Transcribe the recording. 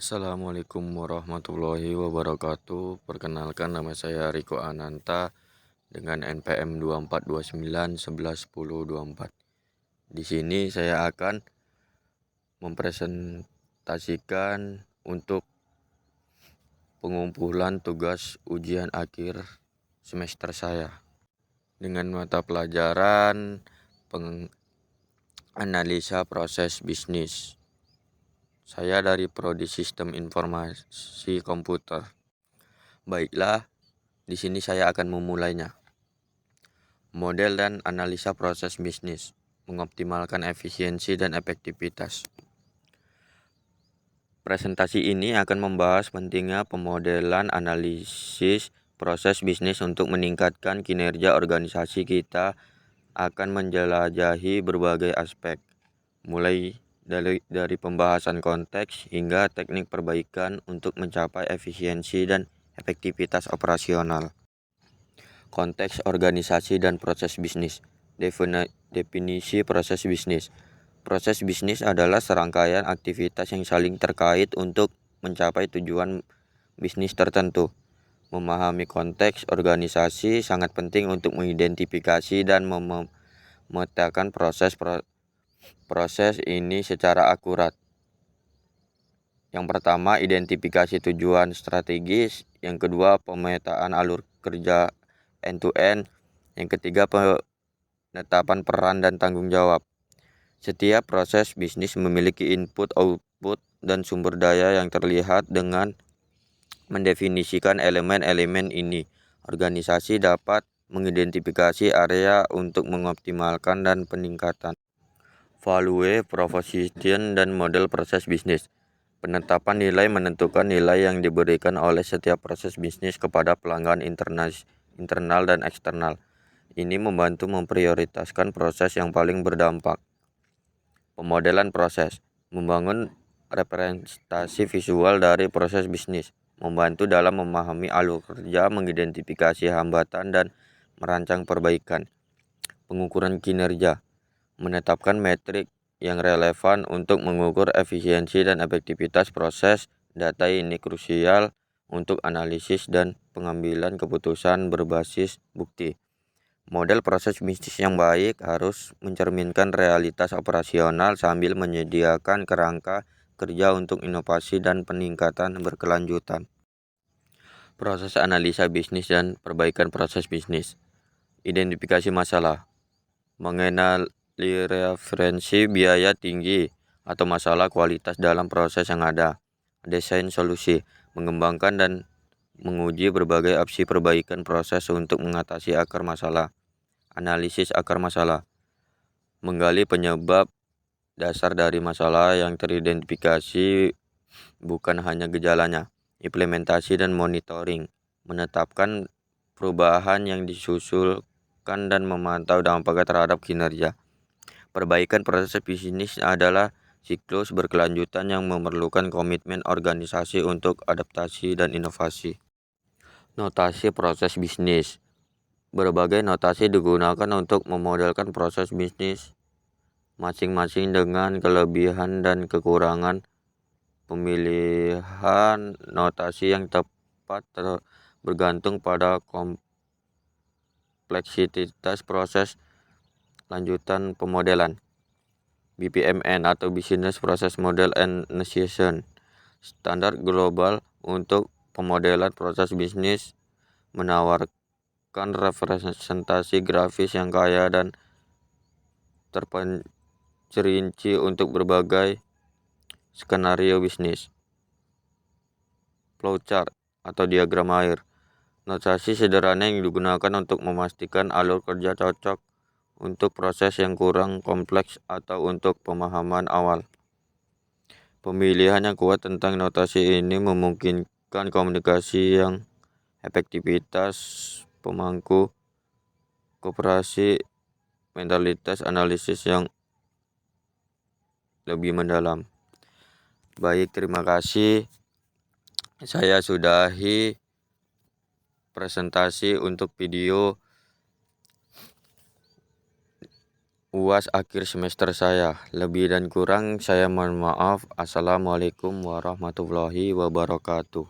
Assalamualaikum warahmatullahi wabarakatuh. Perkenalkan, nama saya Riko Ananta dengan NPM 2429111024. Di sini saya akan mempresentasikan untuk pengumpulan tugas ujian akhir semester saya dengan mata pelajaran analisa proses bisnis. Saya dari Prodi Sistem Informasi Komputer. Baiklah, di sini saya akan memulainya. Model dan analisa proses bisnis, mengoptimalkan efisiensi dan efektivitas. Presentasi ini akan membahas pentingnya pemodelan analisis proses bisnis untuk meningkatkan kinerja organisasi. Kita akan menjelajahi berbagai aspek, mulai dari pembahasan konteks hingga teknik perbaikan untuk mencapai efisiensi dan efektivitas operasional. Konteks organisasi dan proses bisnis. Definisi proses bisnis. Proses bisnis adalah serangkaian aktivitas yang saling terkait untuk mencapai tujuan bisnis tertentu. Memahami konteks organisasi sangat penting untuk mengidentifikasi dan memetakan proses ini secara akurat. Yang pertama, identifikasi tujuan strategis. Yang kedua, pemetaan alur kerja end-to-end. Yang ketiga, penetapan peran dan tanggung jawab. Setiap proses bisnis memiliki input, output, dan sumber daya yang terlihat. Dengan mendefinisikan elemen-elemen ini, organisasi dapat mengidentifikasi area untuk mengoptimalkan dan peningkatan value proposition dan model proses bisnis. Penetapan nilai menentukan nilai yang diberikan oleh setiap proses bisnis kepada pelanggan internal dan eksternal. Ini membantu memprioritaskan proses yang paling berdampak. Pemodelan proses, membangun representasi visual dari proses bisnis, membantu dalam memahami alur kerja, mengidentifikasi hambatan, dan merancang perbaikan. Pengukuran kinerja, menetapkan metrik yang relevan untuk mengukur efisiensi dan efektivitas proses. Data ini krusial untuk analisis dan pengambilan keputusan berbasis bukti. Model proses bisnis yang baik harus mencerminkan realitas operasional sambil menyediakan kerangka kerja untuk inovasi dan peningkatan berkelanjutan. Proses analisa bisnis dan perbaikan proses bisnis. Identifikasi masalah, mengenali referensi biaya tinggi atau masalah kualitas dalam proses yang ada. Desain solusi, mengembangkan dan menguji berbagai opsi perbaikan proses untuk mengatasi akar masalah. Analisis akar masalah, menggali penyebab dasar dari masalah yang teridentifikasi, bukan hanya gejalanya. Implementasi dan monitoring, menetapkan perubahan yang disusulkan dan memantau dampaknya terhadap kinerja. Perbaikan proses bisnis adalah siklus berkelanjutan yang memerlukan komitmen organisasi untuk adaptasi dan inovasi. Notasi proses bisnis. Berbagai notasi digunakan untuk memodelkan proses bisnis masing-masing dengan kelebihan dan kekurangan. Pemilihan notasi yang tepat bergantung pada kompleksitas proses lanjutan pemodelan. BPMN atau Business Process Model and Notation, standar global untuk pemodelan proses bisnis, menawarkan representasi grafis yang kaya dan terperinci untuk berbagai skenario bisnis. Flowchart atau diagram air, notasi sederhana yang digunakan untuk memastikan alur kerja cocok untuk proses yang kurang kompleks atau untuk pemahaman awal. Pemilihan yang kuat tentang notasi ini memungkinkan komunikasi yang efektivitas pemangku kooperasi, mentalitas analisis yang lebih mendalam. Baik, terima kasih. Saya sudahi presentasi untuk video UAS akhir semester saya. Lebih dan kurang saya mohon maaf. Assalamualaikum warahmatullahi wabarakatuh.